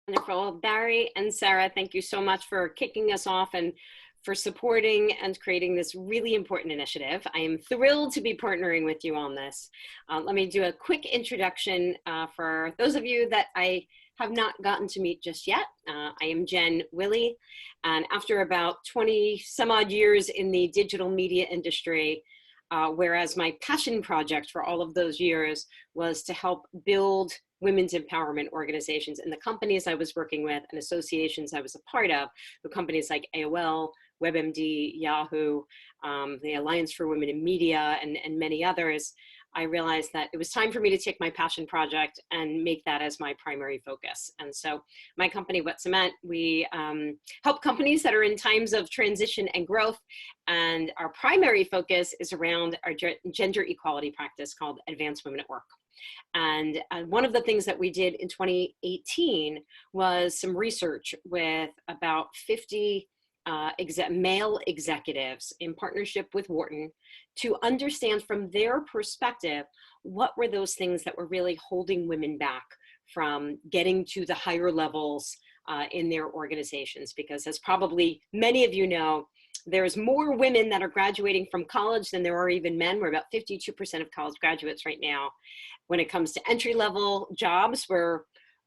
Wonderful. Barry and Sarah, thank you so much for kicking us off and for supporting and creating this really important initiative. I am thrilled to be partnering with you on this. Let me do a quick introduction for those of you that I have not gotten to meet just yet. I am Jen Willey, and after about 20 some odd years in the digital media industry, whereas my passion project for all of those years was to help build women's empowerment organizations in the companies I was working with and associations I was a part of, the companies like AOL, WebMD, Yahoo, the Alliance for Women in Media, and many others. I realized that it was time for me to take my passion project and make that as my primary focus. And so my company, What Cement, we help companies that are in times of transition and growth. And our primary focus is around our gender equality practice called Advanced Women at Work. And one of the things that we did in 2018 was some research with about 50 male executives in partnership with Wharton to understand from their perspective, what were those things that were really holding women back from getting to the higher levels in their organizations. Because as probably many of you know, there's more women that are graduating from college than there are even men. We're about 52% of college graduates right now. When it comes to entry-level jobs, we're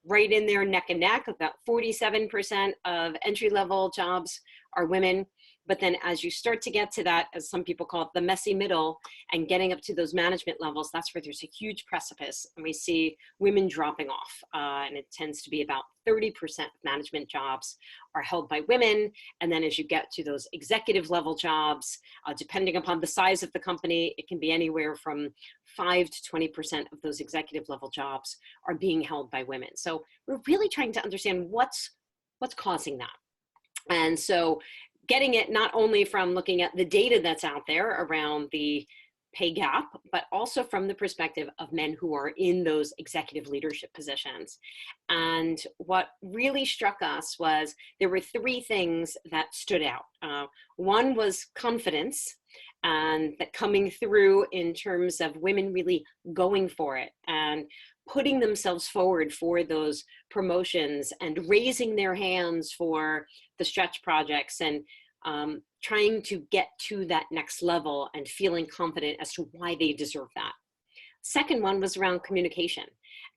right in there neck and neck. About 47% of entry-level jobs are women. But then as you start to get to that, as some people call it, the messy middle, and getting up to those management levels, that's where there's a huge precipice. And we see women dropping off. And it tends to be about 30% of management jobs are held by women. And then as you get to those executive level jobs, depending upon the size of the company, it can be anywhere from 5 to 20% of those executive level jobs are being held by women. So we're really trying to understand what's causing that. And so getting it not only from looking at the data that's out there around the pay gap, but also from the perspective of men who are in those executive leadership positions. And what really struck us was there were three things that stood out. One was confidence, and that coming through in terms of women really going for it and putting themselves forward for those promotions and raising their hands for the stretch projects and trying to get to that next level and feeling confident as to why they deserve that. Second one was around communication,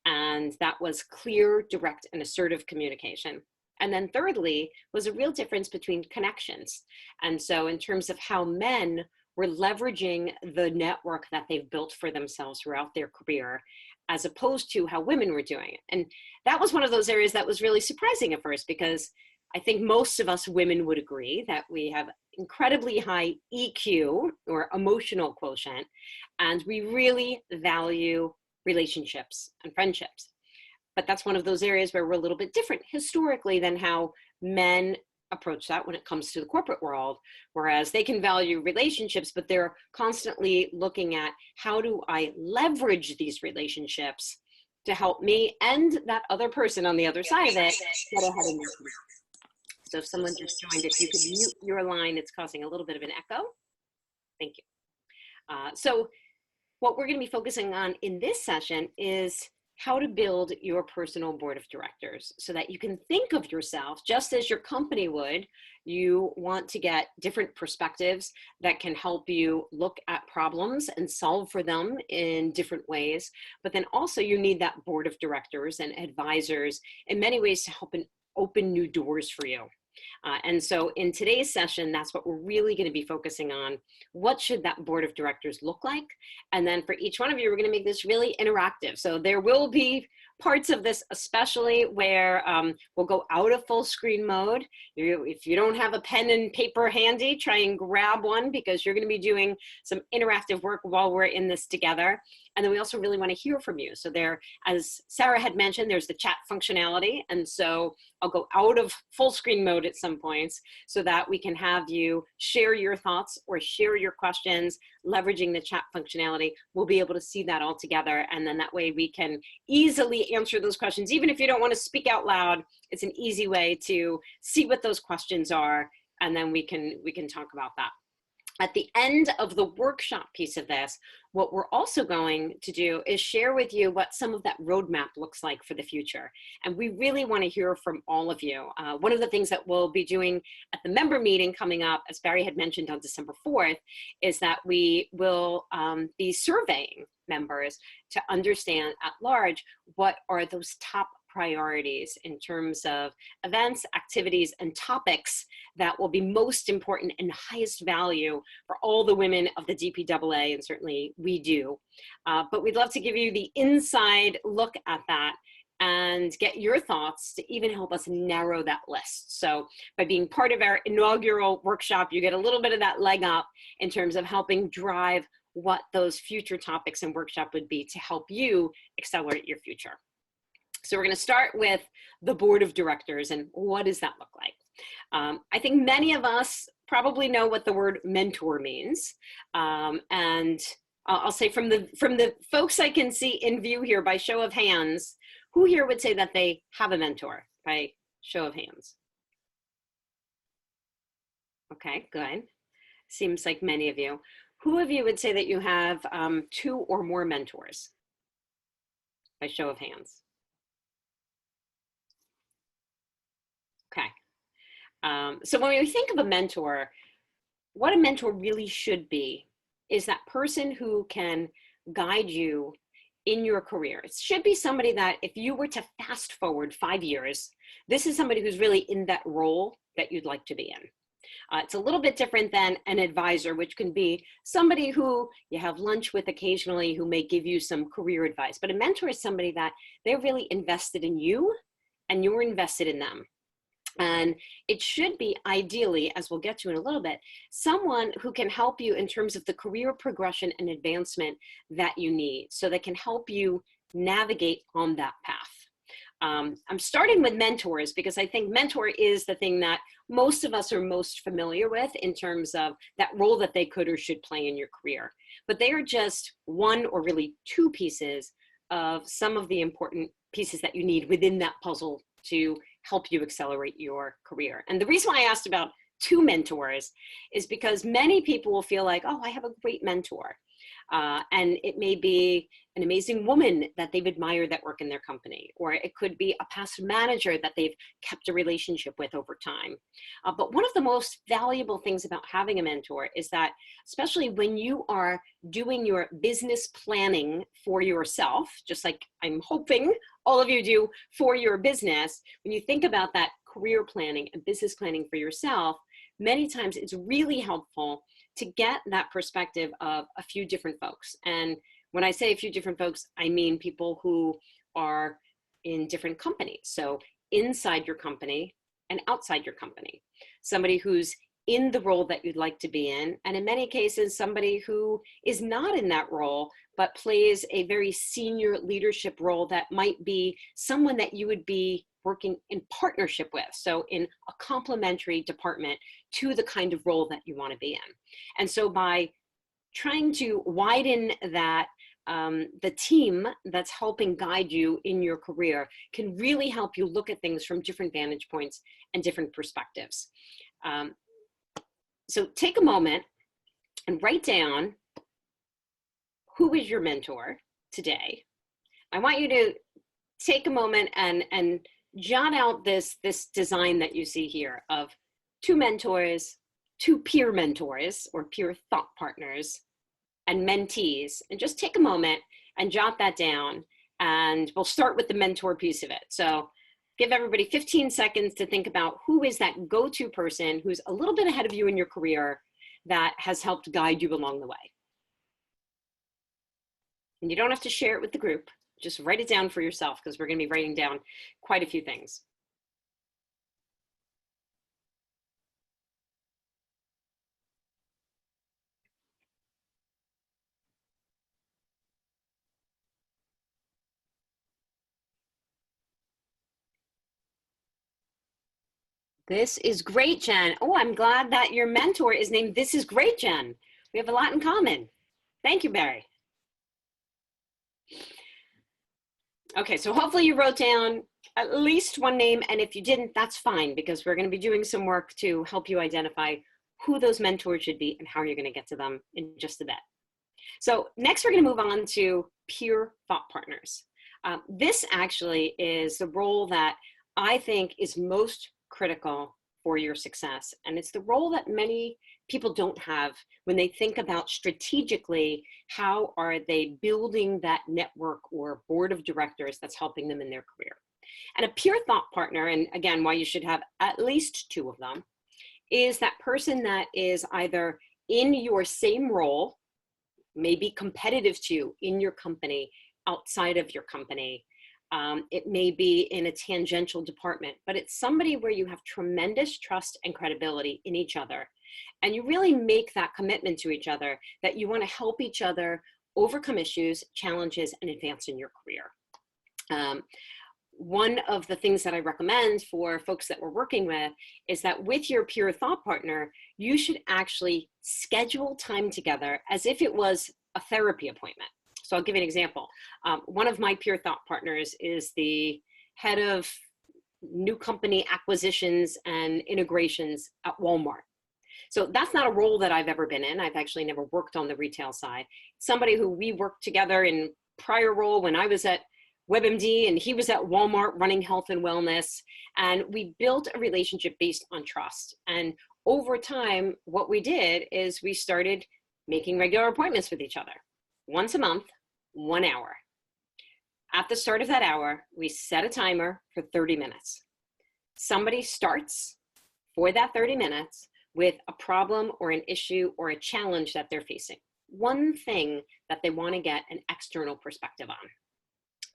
and that was clear, direct, and assertive communication. And then thirdly was a real difference between connections. And so in terms of how men were leveraging the network that they've built for themselves throughout their career, as opposed to how women were doing it. And that was one of those areas that was really surprising at first, because I think most of us women would agree that we have incredibly high EQ, or emotional quotient, and we really value relationships and friendships. But that's one of those areas where we're a little bit different historically than how men approach that when it comes to the corporate world, whereas they can value relationships, but they're constantly looking at how do I leverage these relationships to help me and that other person on the other side of it get ahead in their career. So if someone just joined, if you could mute your line, it's causing a little bit of an echo. Thank you. So what we're going to be focusing on in this session is how to build your personal board of directors so that you can think of yourself just as your company would. You want to get different perspectives that can help you look at problems and solve for them in different ways. But then also you need that board of directors and advisors in many ways to help open new doors for you. And so in today's session, that's what we're really going to be focusing on. What should that board of directors look like? And then for each one of you, we're going to make this really interactive. So there will be parts of this, especially where we'll go out of full screen mode. If you don't have a pen and paper handy, try and grab one, because you're going to be doing some interactive work while we're in this together. And then we also really want to hear from you. So there, as Sarah had mentioned, there's the chat functionality. And so I'll go out of full screen mode at some points so that we can have you share your thoughts or share your questions, leveraging the chat functionality. We'll be able to see that all together. And then that way we can easily answer those questions. Even if you don't want to speak out loud, it's an easy way to see what those questions are. And then we can talk about that. At the end of the workshop piece of this, what we're also going to do is share with you what some of that roadmap looks like for the future. And we really want to hear from all of you. One of the things that we'll be doing at the member meeting coming up, as Barry had mentioned on December 4th, is that we will be surveying members to understand at large what are those top priorities in terms of events, activities, and topics that will be most important and highest value for all the women of the DPAA, and certainly WE.DOOH. But we'd love to give you the inside look at that and get your thoughts to even help us narrow that list. So by being part of our inaugural workshop, you get a little bit of that leg up in terms of helping drive what those future topics and workshop would be to help you accelerate your future. So we're going to start with the board of directors, and what does that look like? I think many of us probably know what the word mentor means, and I'll say from the folks I can see in view here, by show of hands, who here would say that they have a mentor? By show of hands. Okay, good. Seems like many of you. Who of you would say that you have 2 or more mentors? By show of hands. Okay. So when we think of a mentor, what a mentor really should be is that person who can guide you in your career. It should be somebody that if you were to fast forward 5 years, this is somebody who's really in that role that you'd like to be in. It's a little bit different than an advisor, which can be somebody who you have lunch with occasionally who may give you some career advice. But a mentor is somebody that they're really invested in you and you're invested in them. And it should be ideally, as we'll get to in a little bit, someone who can help you in terms of the career progression and advancement that you need, so they can help you navigate on that path. I'm starting with mentors because I think mentor is the thing that most of us are most familiar with in terms of that role that they could or should play in your career. But they are just one or really 2 pieces of some of the important pieces that you need within that puzzle to help you accelerate your career. And the reason why I asked about 2 mentors is because many people will feel like, oh, I have a great mentor. And it may be an amazing woman that they've admired that work in their company, or it could be a past manager that they've kept a relationship with over time. But one of the most valuable things about having a mentor is that, especially when you are doing your business planning for yourself, just like I'm hoping all of you do for your business, when you think about that career planning and business planning for yourself, many times it's really helpful to get that perspective of a few different folks. And when I say a few different folks, I mean people who are in different companies. So inside your company and outside your company. Somebody who's in the role that you'd like to be in, and in many cases, somebody who is not in that role, but plays a very senior leadership role that might be someone that you would be working in partnership with, so in a complementary department to the kind of role that you want to be in. And so by trying to widen that, the team that's helping guide you in your career can really help you look at things from different vantage points and different perspectives. So take a moment and write down who is your mentor today. I want you to take a moment and jot out this design that you see here of 2 mentors, 2 peer mentors or peer thought partners, and mentees. And just take a moment and jot that down. And we'll start with the mentor piece of it. So give everybody 15 seconds to think about who is that go-to person who's a little bit ahead of you in your career that has helped guide you along the way. And you don't have to share it with the group. Just write it down for yourself, because we're going to be writing down quite a few things. This is great, Jen. Oh, I'm glad that your mentor is named This is Great, Jen. We have a lot in common. Thank you, Barry. Okay, so hopefully you wrote down at least one name, and if you didn't, that's fine, because we're going to be doing some work to help you identify who those mentors should be and how you're going to get to them in just a bit. So next we're going to move on to peer thought partners. This actually is the role that I think is most critical for your success. And it's the role that many people don't have when they think about strategically, how are they building that network or board of directors that's helping them in their career. And a peer thought partner, and again, why you should have at least 2 of them, is that person that is either in your same role, maybe competitive to you in your company, outside of your company. It may be in a tangential department, but it's somebody where you have tremendous trust and credibility in each other. And you really make that commitment to each other that you want to help each other overcome issues, challenges, and advance in your career. One of the things that I recommend for folks that we're working with is that with your peer thought partner, you should actually schedule time together as if it was a therapy appointment. So I'll give you an example. One of my peer thought partners is the head of new company acquisitions and integrations at Walmart. So that's not a role that I've ever been in. I've actually never worked on the retail side. Somebody who we worked together in prior role when I was at WebMD and he was at Walmart running health and wellness. And we built a relationship based on trust. And over time, what we did is we started making regular appointments with each other. Once a month, 1 hour. At the start of that hour, we set a timer for 30 minutes. Somebody starts for that 30 minutes with a problem or an issue or a challenge that they're facing. One thing that they want to get an external perspective on.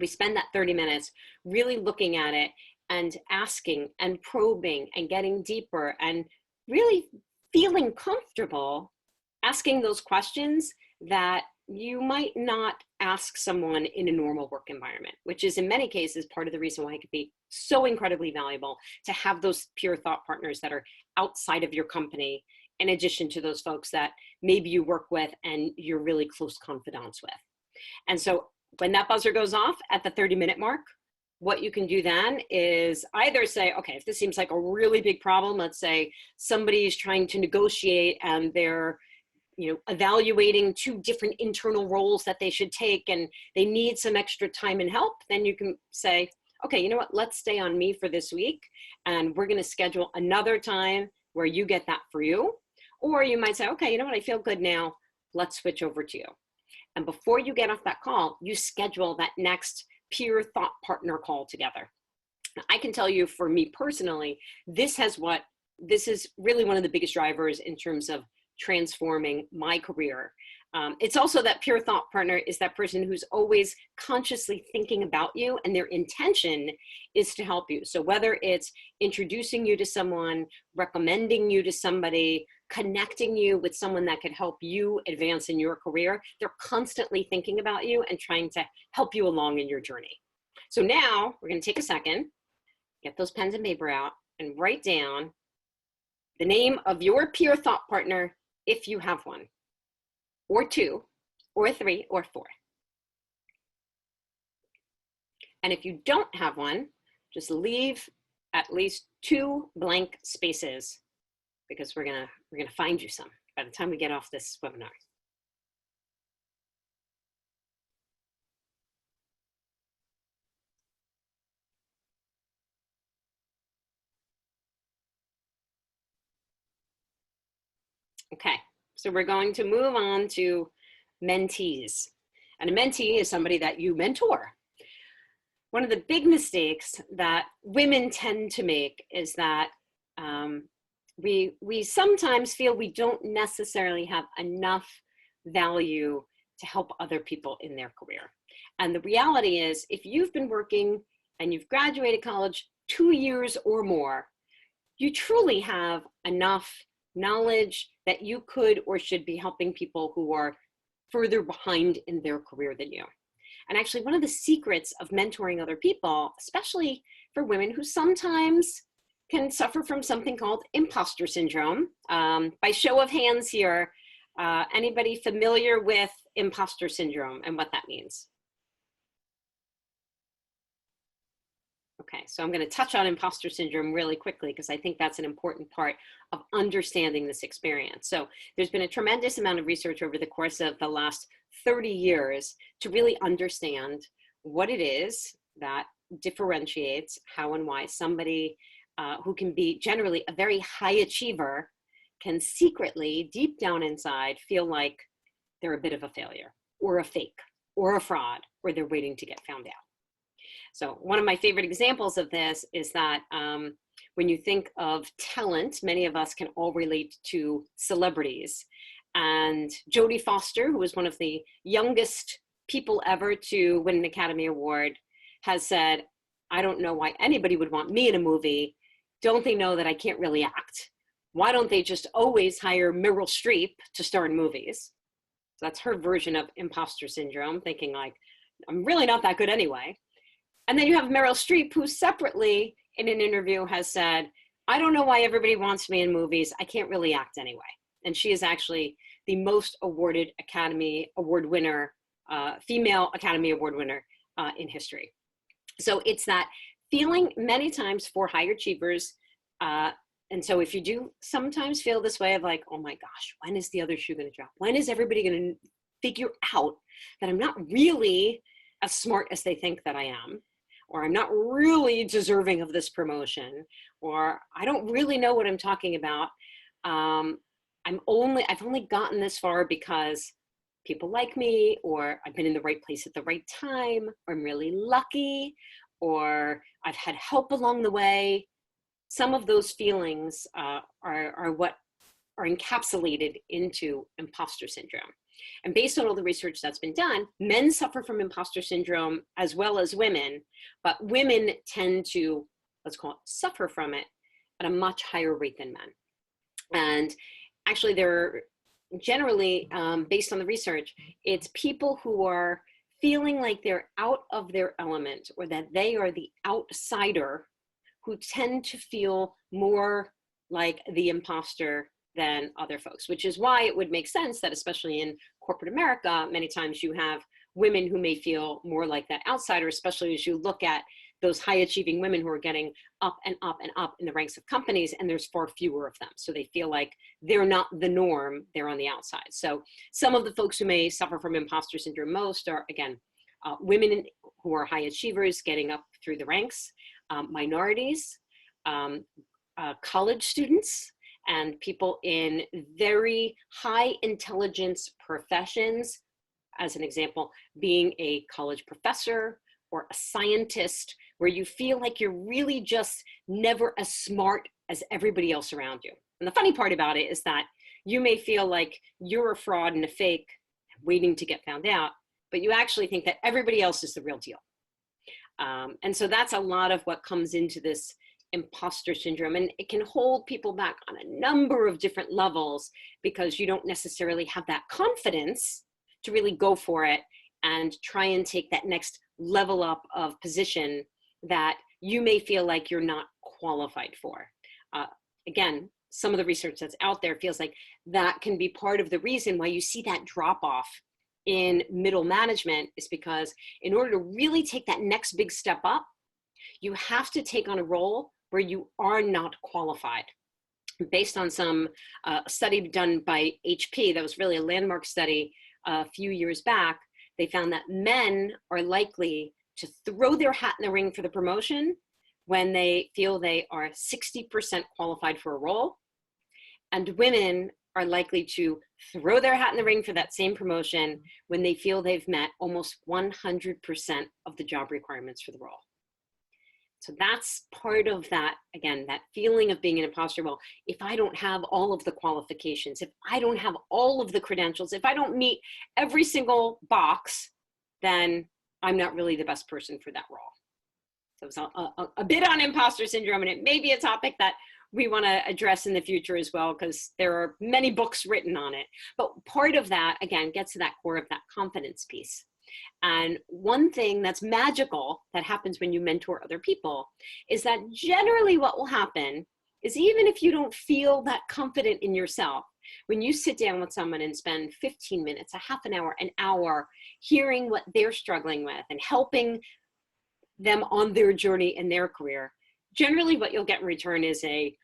We spend that 30 minutes really looking at it and asking and probing and getting deeper and really feeling comfortable asking those questions that you might not ask someone in a normal work environment, which is in many cases part of the reason why it could be so incredibly valuable to have those peer thought partners that are outside of your company, in addition to those folks that maybe you work with and you're really close confidants with. And so when that buzzer goes off at the 30-minute mark, what you can do then is either say, okay, if this seems like a really big problem, let's say somebody's trying to negotiate and they're evaluating 2 different internal roles that they should take and they need some extra time and help, then you can say, okay, you know what, let's stay on me for this week and we're going to schedule another time where you get that for you. Or you might say, okay, you know what, I feel good now, let's switch over to you. And before you get off that call, you schedule that next peer thought partner call together. I can tell you for me personally, this is really one of the biggest drivers in terms of transforming my career. It's also that peer thought partner is that person who's always consciously thinking about you and their intention is to help you. So whether it's introducing you to someone, recommending you to somebody, connecting you with someone that could help you advance in your career, they're constantly thinking about you and trying to help you along in your journey. So now we're going to take a second, get those pens and paper out and write down the name of your peer thought partner if you have one, or 2, or 3, or 4. And if you don't have one, just leave at least 2 blank spaces because we're gonna find you some by the time we get off this webinar. Okay, so we're going to move on to mentees. And a mentee is somebody that you mentor. One of the big mistakes that women tend to make is that we sometimes feel we don't necessarily have enough value to help other people in their career. And the reality is, if you've been working and you've graduated college 2 years or more, you truly have enough knowledge that you could or should be helping people who are further behind in their career than you. And actually, one of the secrets of mentoring other people, especially for women who sometimes can suffer from something called imposter syndrome. By show of hands here, anybody familiar with imposter syndrome and what that means? Okay, so I'm going to touch on imposter syndrome really quickly because I think that's an important part of understanding this experience. So there's been a tremendous amount of research over the course of the last 30 years to really understand what it is that differentiates how and why somebody who can be generally a very high achiever can secretly, deep down inside, feel like they're a bit of a failure or a fake or a fraud or they're waiting to get found out. So one of my favorite examples of this is that when you think of talent, many of us can all relate to celebrities. And Jodie Foster, who was one of the youngest people ever to win an Academy Award, has said, I don't know why anybody would want me in a movie. Don't they know that I can't really act? Why don't they just always hire Meryl Streep to star in movies? So that's her version of imposter syndrome, thinking like, I'm really not that good anyway. And then you have Meryl Streep, who separately in an interview has said, I don't know why everybody wants me in movies. I can't really act anyway. And she is actually the most awarded Academy Award winner, female Academy Award winner in history. So it's that feeling many times for high achievers. And so if you do sometimes feel this way of like, oh my gosh, when is the other shoe going to drop? When is everybody going to figure out that I'm not really as smart as they think that I am? Or I'm not really deserving of this promotion, or I don't really know what I'm talking about. I've only gotten this far because people like me, or I've been in the right place at the right time, or I'm really lucky, or I've had help along the way. Some of those feelings are what are encapsulated into imposter syndrome. And based on all the research that's been done, men suffer from imposter syndrome as well as women, but women tend to, let's call it, suffer from it at a much higher rate than men. And actually they're generally, based on the research, it's people who are feeling like they're out of their element or that they are the outsider who tend to feel more like the imposter than other folks, which is why it would make sense that especially in corporate America, many times you have women who may feel more like that outsider, especially as you look at those high achieving women who are getting up and up and up in the ranks of companies, and there's far fewer of them. So they feel like they're not the norm, they're on the outside. So some of the folks who may suffer from imposter syndrome most are, again, women who are high achievers getting up through the ranks, minorities, college students, and people in very high intelligence professions. As an example, being a college professor or a scientist, where you feel like you're really just never as smart as everybody else around you. And the funny part about it is that you may feel like you're a fraud and a fake waiting to get found out, but you actually think that everybody else is the real deal. And so that's a lot of what comes into this imposter syndrome, and it can hold people back on a number of different levels because you don't necessarily have that confidence to really go for it and try and take that next level up of position that you may feel like you're not qualified for. Again, some of the research that's out there feels like that can be part of the reason why you see that drop off in middle management, is because in order to really take that next big step up, you have to take on a role where you are not qualified. Based on some study done by HP, that was really a landmark study a few years back, they found that men are likely to throw their hat in the ring for the promotion when they feel they are 60% qualified for a role, and women are likely to throw their hat in the ring for that same promotion when they feel they've met almost 100% of the job requirements for the role. So that's part of that, again, that feeling of being an imposter. Well, if I don't have all of the qualifications, if I don't have all of the credentials, if I don't meet every single box, then I'm not really the best person for that role. So it's a bit on imposter syndrome, and it may be a topic that we want to address in the future as well, because there are many books written on it. But part of that, again, gets to that core of that confidence piece. And one thing that's magical that happens when you mentor other people is that generally what will happen is, even if you don't feel that confident in yourself, when you sit down with someone and spend 15 minutes, a half an hour, hearing what they're struggling with and helping them on their journey in their career, generally what you'll get in return is a,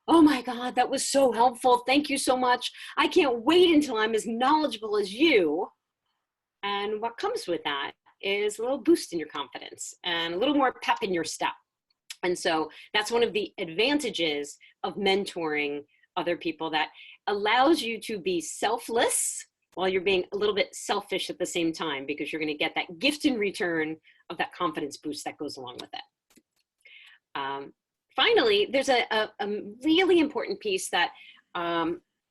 oh my God, that was so helpful. Thank you so much. I can't wait until I'm as knowledgeable as you. And what comes with that is a little boost in your confidence and a little more pep in your step. And so that's one of the advantages of mentoring other people, that allows you to be selfless while you're being a little bit selfish at the same time, because you're going to get that gift in return of that confidence boost that goes along with it. Finally, there's a really important piece that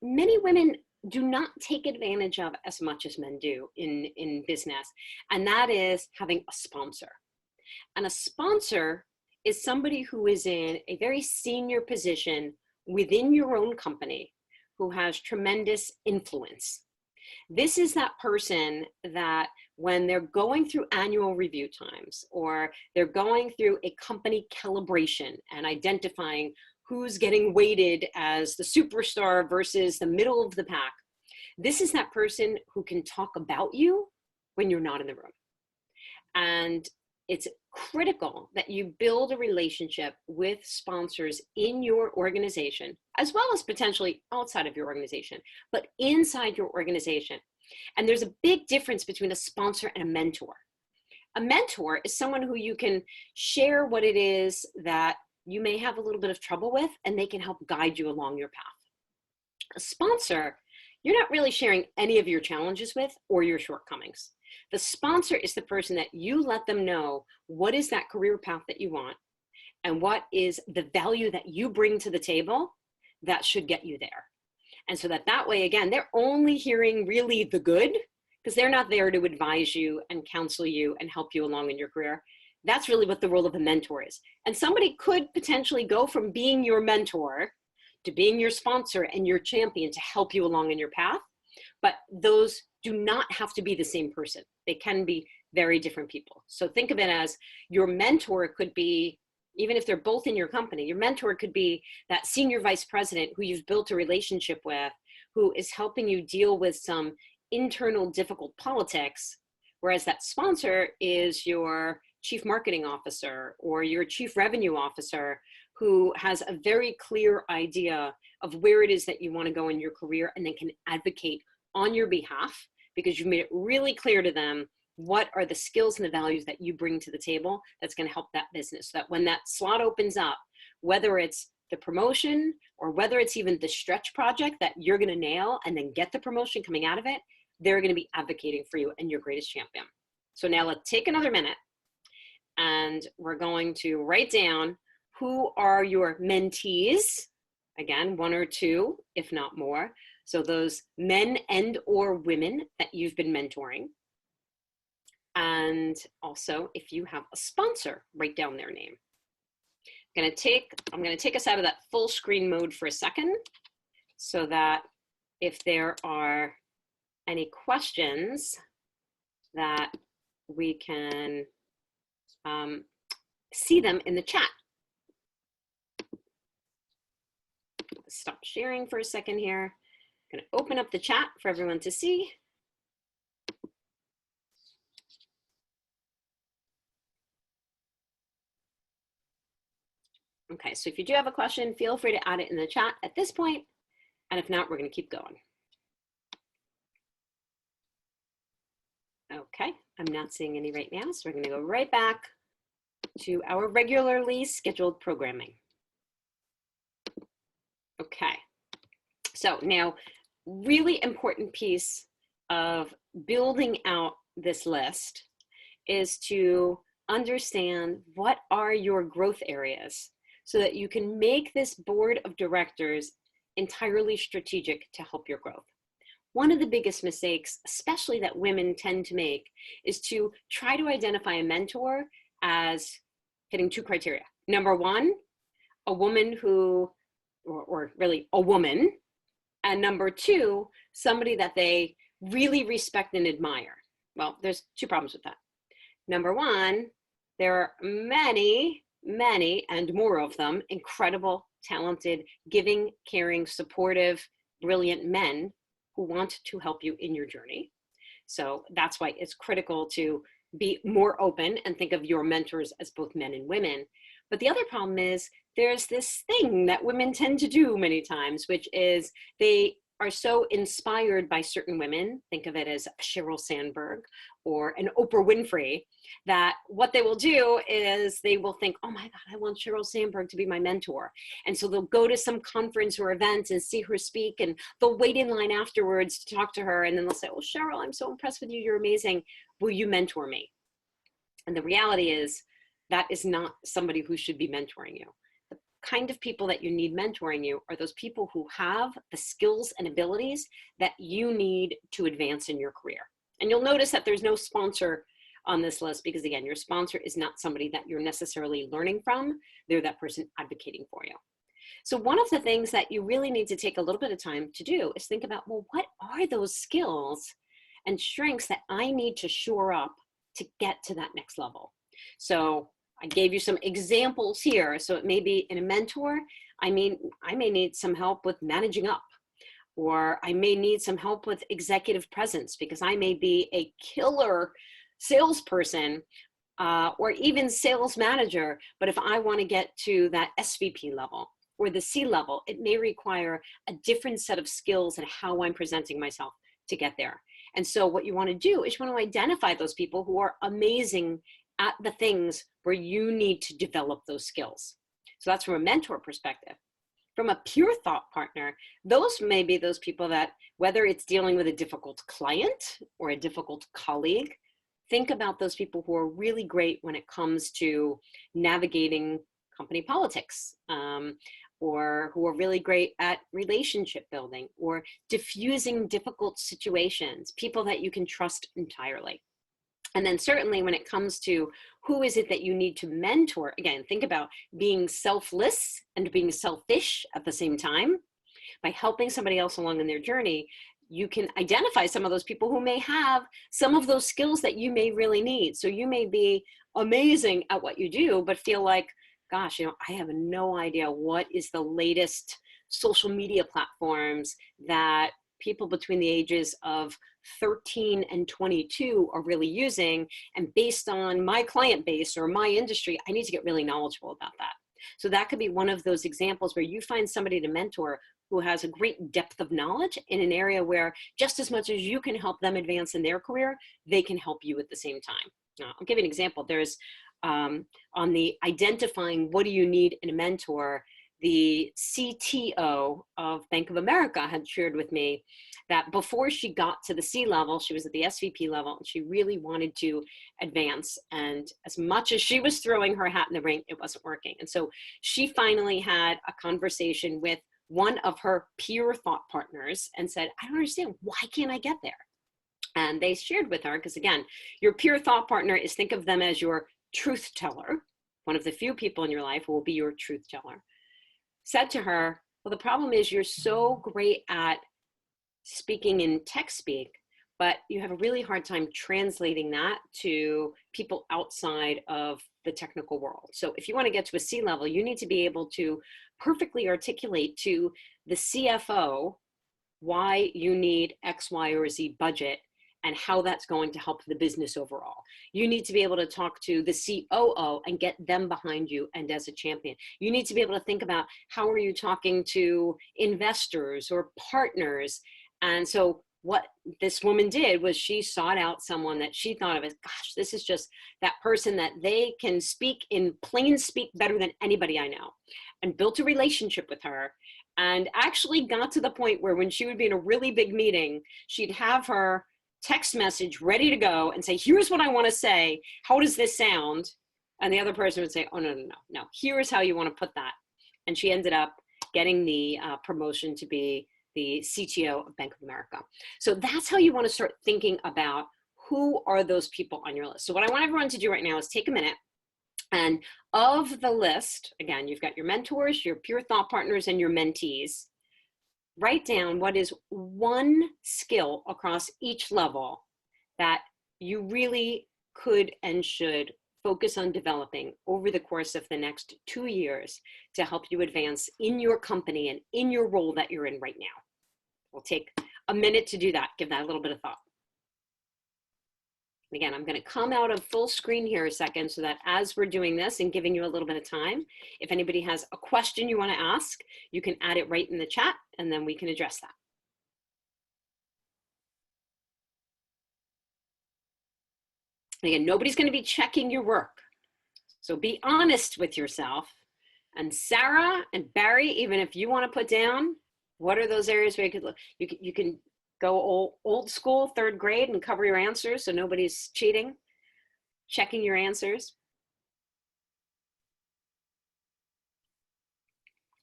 many women do not take advantage of as much as men do in business, and that is having a sponsor. And a sponsor is somebody who is in a very senior position within your own company, who has tremendous influence. This is that person that when they're going through annual review times, or they're going through a company calibration and identifying who's getting weighted as the superstar versus the middle of the pack, this is that person who can talk about you when you're not in the room. And it's critical that you build a relationship with sponsors in your organization, as well as potentially outside of your organization, but inside your organization. And there's a big difference between a sponsor and a mentor. A mentor is someone who you can share what it is that you may have a little bit of trouble with, and they can help guide you along your path. A sponsor, you're not really sharing any of your challenges with or your shortcomings. The sponsor is the person that you let them know what is that career path that you want and what is the value that you bring to the table that should get you there. And so that way, again, they're only hearing really the good, because they're not there to advise you and counsel you and help you along in your career. That's really what the role of a mentor is. And somebody could potentially go from being your mentor to being your sponsor and your champion to help you along in your path. But those do not have to be the same person. They can be very different people. So think of it as your mentor could be, even if they're both in your company, your mentor could be that senior vice president who you've built a relationship with, who is helping you deal with some internal difficult politics, whereas that sponsor is your chief marketing officer or your chief revenue officer, who has a very clear idea of where it is that you want to go in your career, and then can advocate on your behalf because you've made it really clear to them what are the skills and the values that you bring to the table that's going to help that business, so that when that slot opens up, whether it's the promotion or whether it's even the stretch project that you're going to nail and then get the promotion coming out of it, they're going to be advocating for you and your greatest champion. So now let's take another minute, and we're going to write down who are your mentees. Again, one or two, if not more. So those men and or women that you've been mentoring. And also, if you have a sponsor, write down their name. I'm going to take us out of that full screen mode for a second, so that if there are any questions, that we can see them in the chat. Stop sharing for a second here. I'm going to open up the chat for everyone to see. Okay, so if you do have a question, feel free to add it in the chat at this point, and if not, we're going to keep going. Okay, I'm not seeing any right now, so we're going to go right back to our regularly scheduled programming. Okay, so now, really important piece of building out this list is to understand what are your growth areas, so that you can make this board of directors entirely strategic to help your growth. One of the biggest mistakes, especially that women tend to make, is to try to identify a mentor as hitting two criteria. Number one, a woman who, or really a woman, and number two, somebody that they really respect and admire. Well, there's two problems with that. Number one, there are many, and more of them, incredible, talented, giving, caring, supportive, brilliant men who want to help you in your journey. So that's why it's critical to be more open and think of your mentors as both men and women. But the other problem is there's this thing that women tend to do many times, which is they are so inspired by certain women, think of it as Sheryl Sandberg or an Oprah Winfrey, that what they will do is they will think, oh my God, I want Sheryl Sandberg to be my mentor. And so they'll go to some conference or event and see her speak, and they'll wait in line afterwards to talk to her. And then they'll say, oh, Sheryl, I'm so impressed with you. You're amazing. Will you mentor me? And the reality is that is not somebody who should be mentoring you. The kind of people that you need mentoring you are those people who have the skills and abilities that you need to advance in your career. And you'll notice that there's no sponsor on this list because, again, your sponsor is not somebody that you're necessarily learning from. They're that person advocating for you. So one of the things that you really need to take a little bit of time to do is think about, well, what are those skills and strengths that I need to shore up to get to that next level? So I gave you some examples here. So it may be in a mentor, I may need some help with managing up, or I may need some help with executive presence because I may be a killer salesperson or even sales manager. But if I want to get to that SVP level or the C level, it may require a different set of skills and how I'm presenting myself to get there. And so what you want to do is you want to identify those people who are amazing at the things where you need to develop those skills. So that's from a mentor perspective. From a pure thought partner, those may be those people that, whether it's dealing with a difficult client or a difficult colleague, think about those people who are really great when it comes to navigating company politics, or who are really great at relationship building or diffusing difficult situations, people that you can trust entirely. And then certainly when it comes to who is it that you need to mentor, again, think about being selfless and being selfish at the same time. By helping somebody else along in their journey, you can identify some of those people who may have some of those skills that you may really need. So you may be amazing at what you do, but feel like, gosh, I have no idea what is the latest social media platforms that people between the ages of 13 and 22 are really using. And based on my client base or my industry, I need to get really knowledgeable about that. So that could be one of those examples where you find somebody to mentor who has a great depth of knowledge in an area where just as much as you can help them advance in their career, they can help you at the same time. I'll give you an example. There's on the identifying what do you need in a mentor, the CTO of Bank of America had shared with me that before she got to the C level, she was at the SVP level, and she really wanted to advance. And as much as she was throwing her hat in the ring, it wasn't working. And so she finally had a conversation with one of her peer thought partners and said, I don't understand, why can't I get there? And they shared with her, because again, your peer thought partner is, think of them as your truth teller, one of the few people in your life who will be your truth teller, said to her, well, the problem is you're so great at speaking in tech speak, but you have a really hard time translating that to people outside of the technical world. So if you want to get to a C level, you need to be able to perfectly articulate to the CFO why you need X, Y, or Z budget and how that's going to help the business overall. You need to be able to talk to the COO and get them behind you and as a champion. You need to be able to think about how are you talking to investors or partners. And so what this woman did was she sought out someone that she thought of as, gosh, this is just that person that they can speak in plain speak better than anybody I know, and built a relationship with her, and actually got to the point where when she would be in a really big meeting, she'd have her text message ready to go and say, here's what I want to say. How does this sound? And the other person would say, oh, no. Here's how you want to put that. And she ended up getting the promotion to be the CTO of Bank of America. So that's how you want to start thinking about who are those people on your list. So what I want everyone to do right now is take a minute, and of the list, again, you've got your mentors, your pure thought partners, and your mentees. Write down what is one skill across each level that you really could and should focus on developing over the course of the next 2 years to help you advance in your company and in your role that you're in right now. We'll take a minute to do that. Give that a little bit of thought. Again, I'm going to come out of full screen here a second so that as we're doing this and giving you a little bit of time, if anybody has a question you want to ask, you can add it right in the chat and then we can address that. Again, nobody's going to be checking your work. So be honest with yourself. And Sarah and Barry, even if you want to put down, what are those areas where you could look? You can go old school, 3rd grade, and cover your answers so nobody's cheating, checking your answers.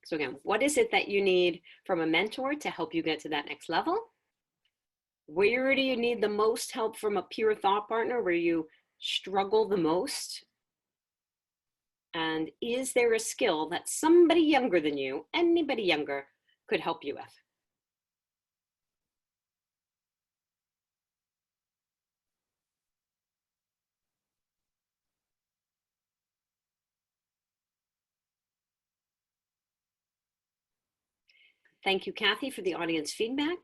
So again, what is it that you need from a mentor to help you get to that next level? Where do you need the most help from a peer thought partner where you struggle the most? And is there a skill that somebody younger than you, anybody younger, could help you with? Thank you, Kathy, for the audience feedback.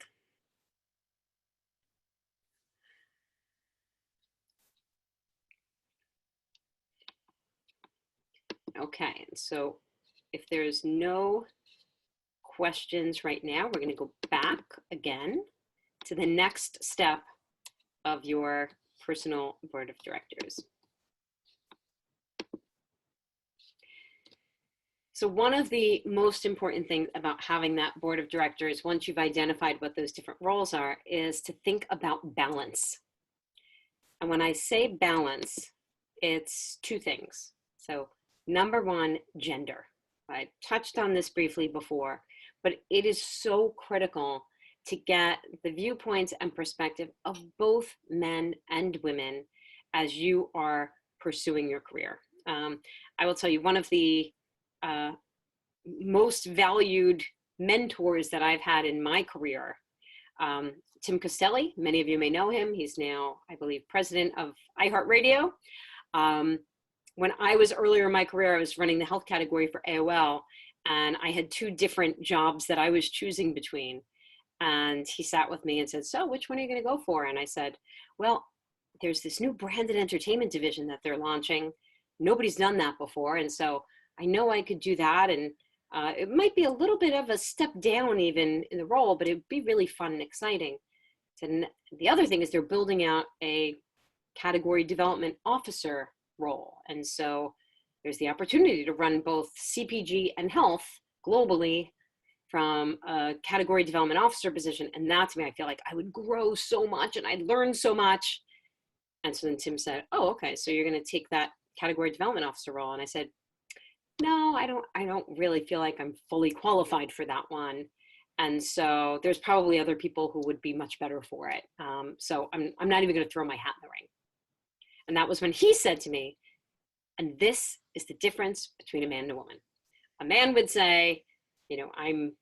Okay, so if there's no questions right now, we're going to go back again to the next step of your personal board of directors. So one of the most important things about having that board of directors, once you've identified what those different roles are, is to think about balance. And when I say balance, it's 2 things. So number 1, gender. I touched on this briefly before, but it is so critical to get the viewpoints and perspective of both men and women as you are pursuing your career. I will tell you, one of the most valued mentors that I've had in my career, Tim Costelli, many of you may know him. He's now, I believe, president of iHeartRadio. When I was earlier in my career, I was running the health category for AOL, and I had 2 different jobs that I was choosing between. And he sat with me and said, so which one are you going to go for? And I said, well, there's this new branded entertainment division that they're launching. Nobody's done that before. And so I know I could do that. And it might be a little bit of a step down even in the role, but it'd be really fun and exciting. And the other thing is they're building out a category development officer role. And so there's the opportunity to run both CPG and health globally from a category development officer position. And that, to me, I feel like I would grow so much and I'd learn so much. And so then Tim said, oh, okay, so you're going to take that category development officer role. And I said, no, I don't really feel like I'm fully qualified for that one. And so there's probably other people who would be much better for it. So I'm not even going to throw my hat in the ring. And that was when he said to me, and this is the difference between a man and a woman. A man would say, you know, I'm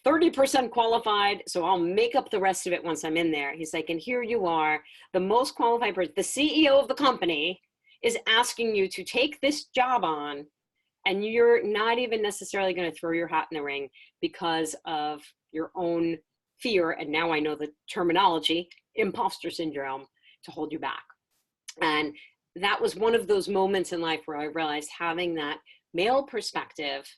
30% qualified, so I'll make up the rest of it once I'm in there. He's like, and here you are, the most qualified person, the CEO of the company is asking you to take this job on, and you're not even necessarily going to throw your hat in the ring because of your own fear, and now I know the terminology, imposter syndrome, to hold you back. And that was one of those moments in life where I realized having that male perspective,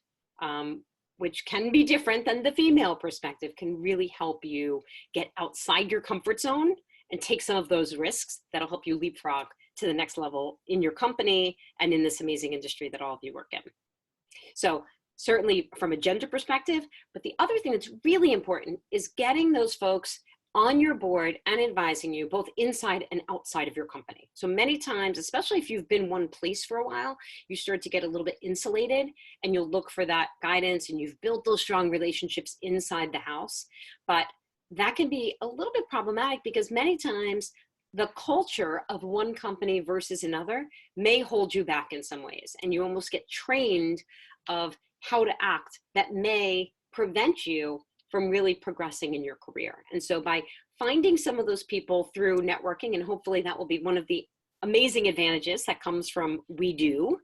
which can be different than the female perspective, can really help you get outside your comfort zone and take some of those risks that'll help you leapfrog to the next level in your company and in this amazing industry that all of you work in. So certainly from a gender perspective, but the other thing that's really important is getting those folks on your board and advising you both inside and outside of your company. So many times, especially if you've been one place for a while, you start to get a little bit insulated and you'll look for that guidance and you've built those strong relationships inside the house. But that can be a little bit problematic because many times the culture of one company versus another may hold you back in some ways. And you almost get trained of how to act that may prevent you from really progressing in your career. And so by finding some of those people through networking, and hopefully that will be one of the amazing advantages that comes from WE.DOOH,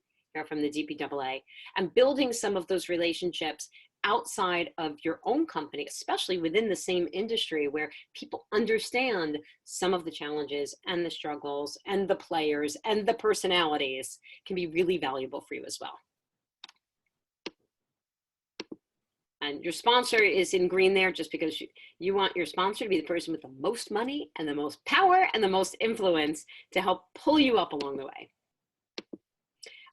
from the DPAA, and building some of those relationships outside of your own company, especially within the same industry where people understand some of the challenges and the struggles and the players and the personalities, can be really valuable for you as well. And your sponsor is in green there just because you want your sponsor to be the person with the most money and the most power and the most influence to help pull you up along the way.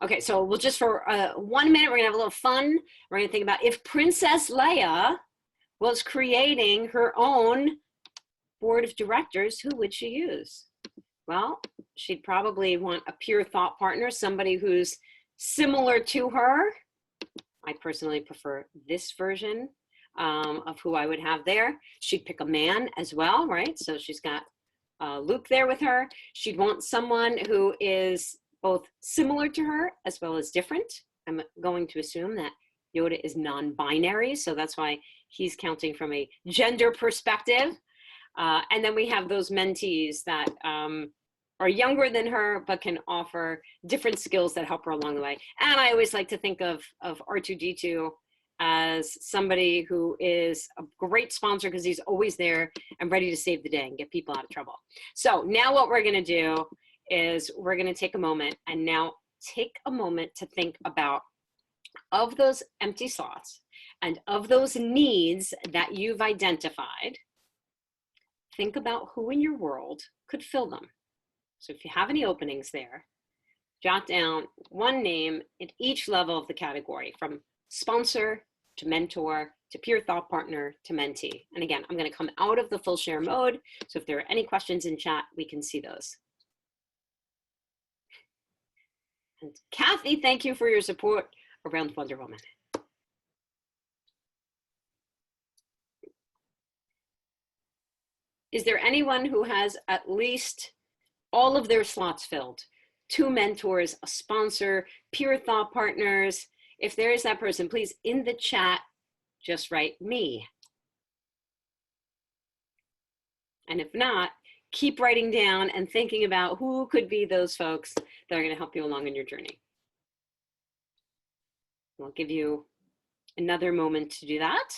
Okay, so we'll just for 1 minute, we're gonna have a little fun. We're gonna think about if Princess Leia was creating her own board of directors, who would she use? Well, she'd probably want a pure thought partner, somebody who's similar to her. I personally prefer this version of who I would have there. She'd pick a man as well, right? So she's got Luke there with her. She'd want someone who is both similar to her as well as different. I'm going to assume that Yoda is non-binary, so that's why he's counting from a gender perspective. And then we have those mentees that are younger than her, but can offer different skills that help her along the way. And I always like to think of R2-D2 as somebody who is a great sponsor because he's always there and ready to save the day and get people out of trouble. So now what we're gonna do is we're gonna take a moment and now take a moment to think about, of those empty slots and of those needs that you've identified, think about who in your world could fill them. So if you have any openings there, jot down one name at each level of the category, from sponsor to mentor to peer thought partner to mentee. And again, I'm going to come out of the full share mode. So if there are any questions in chat, we can see those. And Kathy, thank you for your support around Wonder Woman. Is there anyone who has at least all of their slots filled? 2 mentors, a sponsor, peer thought partners. If there is that person, please in the chat, just write me. And if not, keep writing down and thinking about who could be those folks that are going to help you along in your journey. I'll give you another moment to do that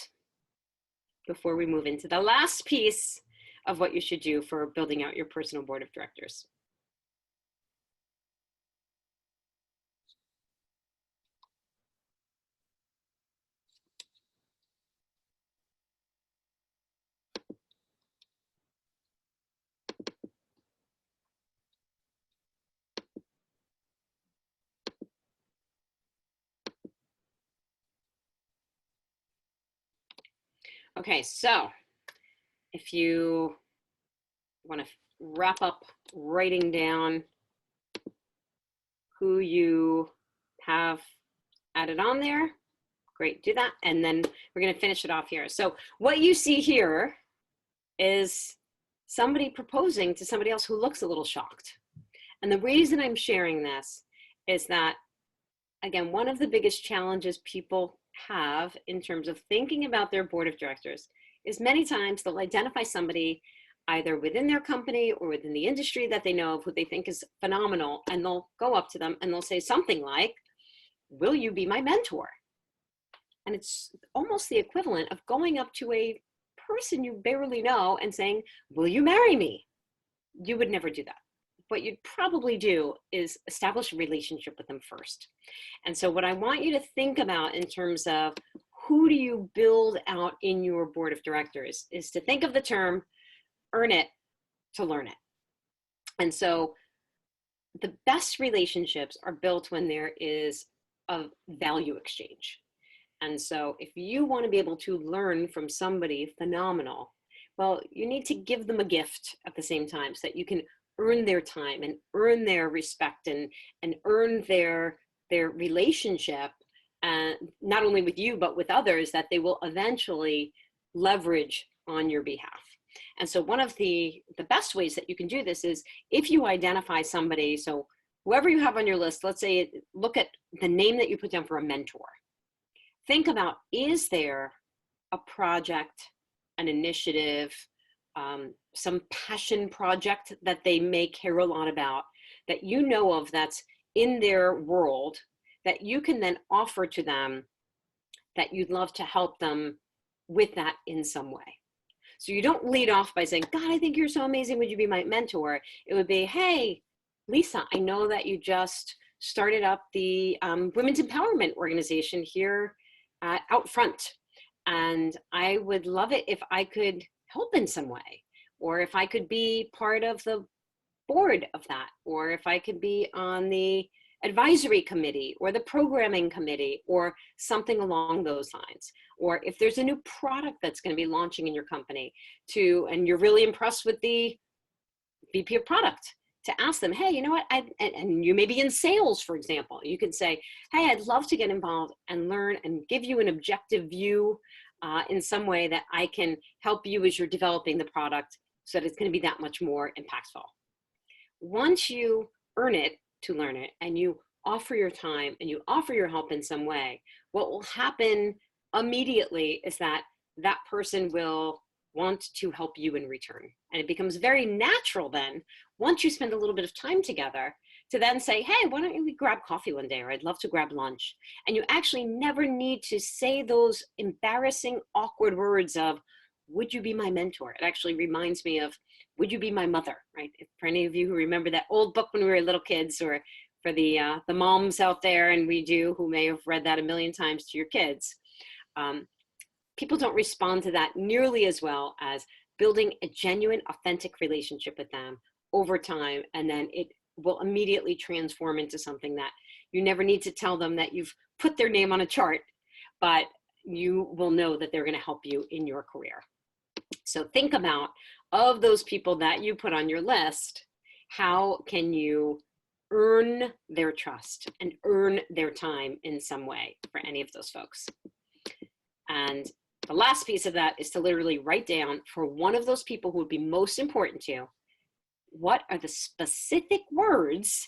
before we move into the last piece of what you should do for building out your personal board of directors. Okay, so if you want to wrap up writing down who you have added on there, great, do that. And then we're going to finish it off here. So what you see here is somebody proposing to somebody else who looks a little shocked. And the reason I'm sharing this is that, again, one of the biggest challenges people have in terms of thinking about their board of directors is many times they'll identify somebody either within their company or within the industry that they know of who they think is phenomenal, and they'll go up to them and they'll say something like, will you be my mentor? And it's almost the equivalent of going up to a person you barely know and saying, will you marry me? You would never do that. What you'd probably do is establish a relationship with them first. And so what I want you to think about in terms of who do you build out in your board of directors is to think of the term, earn it to learn it. And so the best relationships are built when there is a value exchange. And so if you want to be able to learn from somebody phenomenal, well, you need to give them a gift at the same time so that you can earn their time and earn their respect and earn their relationship, not only with you, but with others that they will eventually leverage on your behalf. And so one of the best ways that you can do this is if you identify somebody, so whoever you have on your list, let's say, look at the name that you put down for a mentor. Think about, is there a project, an initiative, some passion project that they may care a lot about that you know of that's in their world that you can then offer to them that you'd love to help them with that in some way. So you don't lead off by saying, God, I think you're so amazing. Would you be my mentor? It would be, hey, Lisa, I know that you just started up the Women's Empowerment Organization here out front. And I would love it if I could help in some way, or if I could be part of the board of that, or if I could be on the advisory committee or the programming committee or something along those lines. Or if there's a new product that's going to be launching in your company and you're really impressed with the VP of product, to ask them, hey, you know what, and you may be in sales, for example, you could say, hey, I'd love to get involved and learn and give you an objective view in some way that I can help you as you're developing the product so that it's going to be that much more impactful. Once you earn it to learn it and you offer your time and you offer your help in some way, what will happen immediately is that that person will want to help you in return. And it becomes very natural then, once you spend a little bit of time together, to then say, hey, why don't we grab coffee one day, or I'd love to grab lunch. And you actually never need to say those embarrassing, awkward words of, would you be my mentor? It actually reminds me of, would you be my mother, right? If, for any of you who remember that old book when we were little kids, or for the moms out there, and we do, who may have read that a million times to your kids, people don't respond to that nearly as well as building a genuine, authentic relationship with them over time, and then it will immediately transform into something that you never need to tell them that you've put their name on a chart, but you will know that they're going to help you in your career. So think about, of those people that you put on your list, how can you earn their trust and earn their time in some way for any of those folks? And the last piece of that is to literally write down, for one of those people who would be most important to you, what are the specific words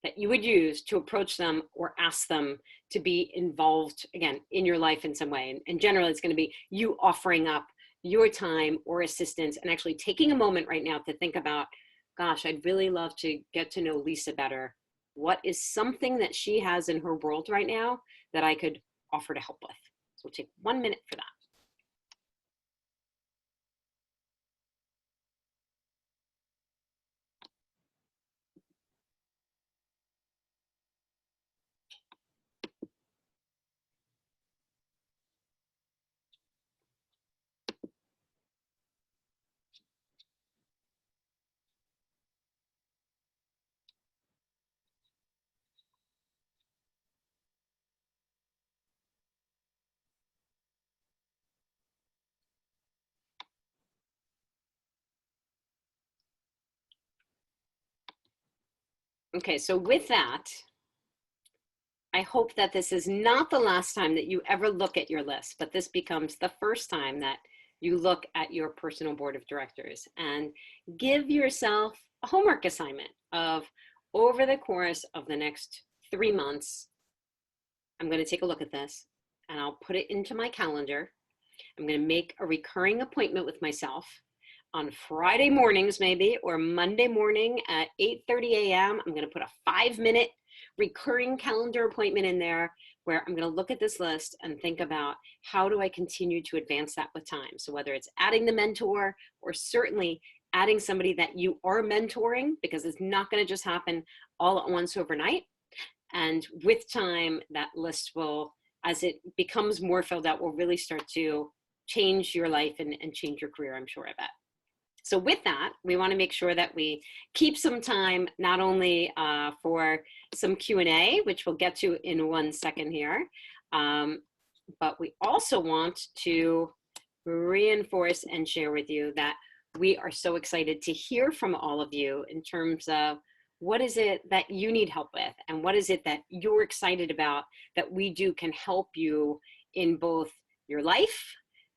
that you would use to approach them or ask them to be involved, again, in your life in some way. And generally, it's going to be you offering up your time or assistance and actually taking a moment right now to think about, gosh, I'd really love to get to know Lisa better. What is something that she has in her world right now that I could offer to help with? So we'll take 1 minute for that. Okay, so with that, I hope that this is not the last time that you ever look at your list, but this becomes the first time that you look at your personal board of directors, and give yourself a homework assignment of, over the course of the next 3 months, I'm going to take a look at this and I'll put it into my calendar. I'm going to make a recurring appointment with myself on Friday mornings maybe, or Monday morning at 8:30 a.m. I'm going to put a 5-minute recurring calendar appointment in there where I'm going to look at this list and think about, how do I continue to advance that with time? So whether it's adding the mentor, or certainly adding somebody that you are mentoring, because it's not going to just happen all at once overnight. And with time, that list will, as it becomes more filled out, will really start to change your life and change your career, I'm sure of it. So with that, we want to make sure that we keep some time, not only for some Q&A, which we'll get to in 1 second here, but we also want to reinforce and share with you that we are so excited to hear from all of you in terms of, what is it that you need help with? And what is it that you're excited about that WE.DOOH can help you in both your life,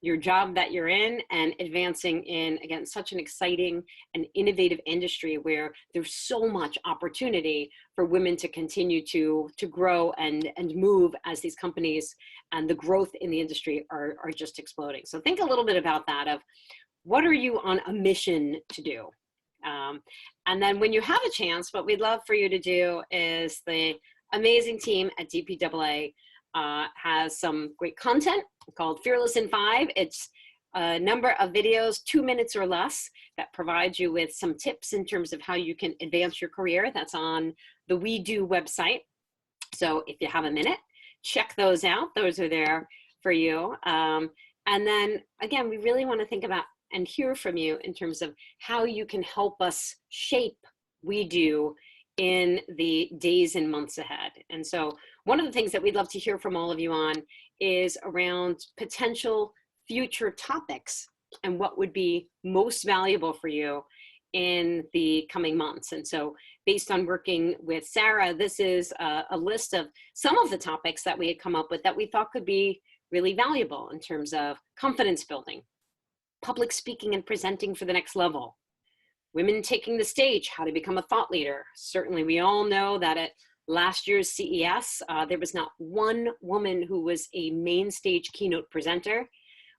your job that you're in, and advancing in, again, such an exciting and innovative industry where there's so much opportunity for women to continue to grow and move as these companies and the growth in the industry are just exploding. So think a little bit about that, of what are you on a mission to do? And then when you have a chance, what we'd love for you to do is, the amazing team at DPAA has some great content called Fearless in 5. It's a number of videos, 2 minutes or less, that provide you with some tips in terms of how you can advance your career. That's on the WE.DOOH website. So if you have a minute, check those out. Those are there for you. And then again, we really want to think about and hear from you in terms of how you can help us shape WE.DOOH in the days and months ahead. And so one of the things that we'd love to hear from all of you on is around potential future topics and what would be most valuable for you in the coming months. And so based on working with Sarah, this is a list of some of the topics that we had come up with that we thought could be really valuable in terms of confidence building, public speaking and presenting for the next level, women taking the stage, how to become a thought leader. Certainly we all know that at last year's CES, there was not one woman who was a main stage keynote presenter.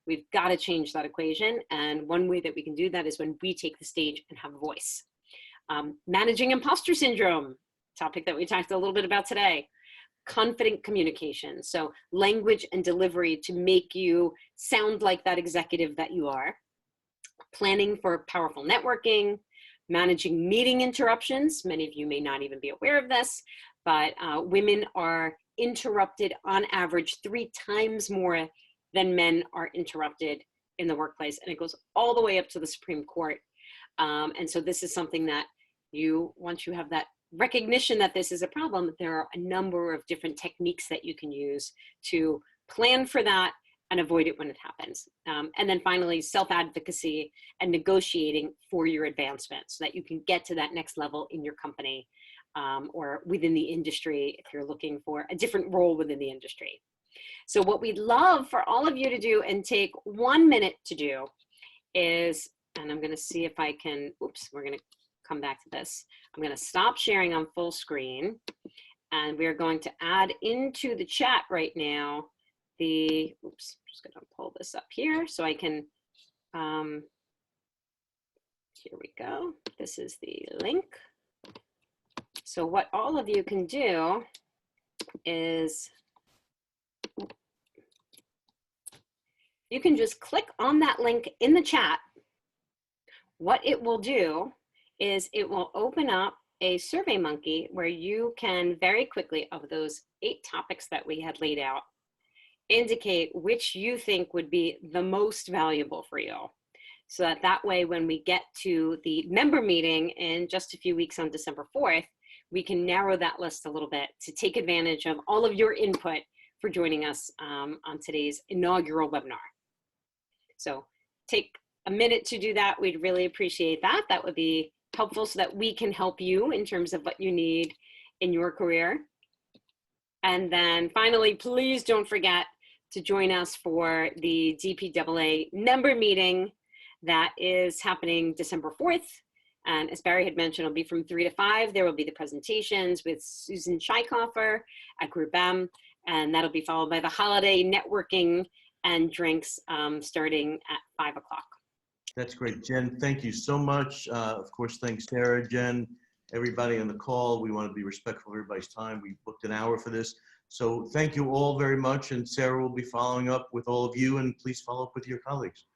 We've got to change that equation. And one way that we can do that is when we take the stage and have a voice. Managing imposter syndrome, topic that we talked a little bit about today. Confident communication, so language and delivery to make you sound like that executive that you are. Planning for powerful networking, managing meeting interruptions. Many of you may not even be aware of this, but women are interrupted on average 3 times more than men are interrupted in the workplace, and it goes all the way up to the Supreme Court. And so this is something that once you have that recognition that this is a problem, there are a number of different techniques that you can use to plan for that and avoid it when it happens. And then finally, self-advocacy and negotiating for your advancement so that you can get to that next level in your company or within the industry if you're looking for a different role within the industry. So what we'd love for all of you to do and take 1 minute to do is, and I'm gonna see if I can, oops, we're gonna come back to this. I'm going to stop sharing on full screen, and we are going to add into the chat right now the, oops, I'm just going to pull this up here so I can, here we go. This is the link. So what all of you can do is you can just click on that link in the chat. What it will do is it will open up a SurveyMonkey where you can very quickly, of those 8 topics that we had laid out, indicate which you think would be the most valuable for you. So that way, when we get to the member meeting in just a few weeks on December 4th, we can narrow that list a little bit to take advantage of all of your input for joining us on today's inaugural webinar. So take a minute to do that. We'd really appreciate that. That would be helpful so that we can help you in terms of what you need in your career. And then finally, please don't forget to join us for the DPAA member meeting that is happening December 4th. And as Barry had mentioned, it'll be from 3 to 5. There will be the presentations with Susan Scheikhofer at Group M, and that'll be followed by the holiday networking and drinks starting at 5 o'clock. That's great, Jen. Thank you so much. Of course, thanks, Sarah, Jen, everybody on the call. We want to be respectful of everybody's time. We booked an hour for this. So thank you all very much. And Sarah will be following up with all of you, and please follow up with your colleagues.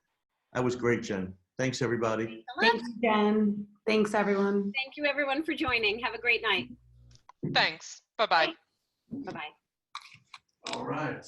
That was great, Jen. Thanks, everybody. Thanks, Jen. Thanks, everyone. Thank you, everyone, for joining. Have a great night. Thanks. Bye-bye. Bye-bye. All right.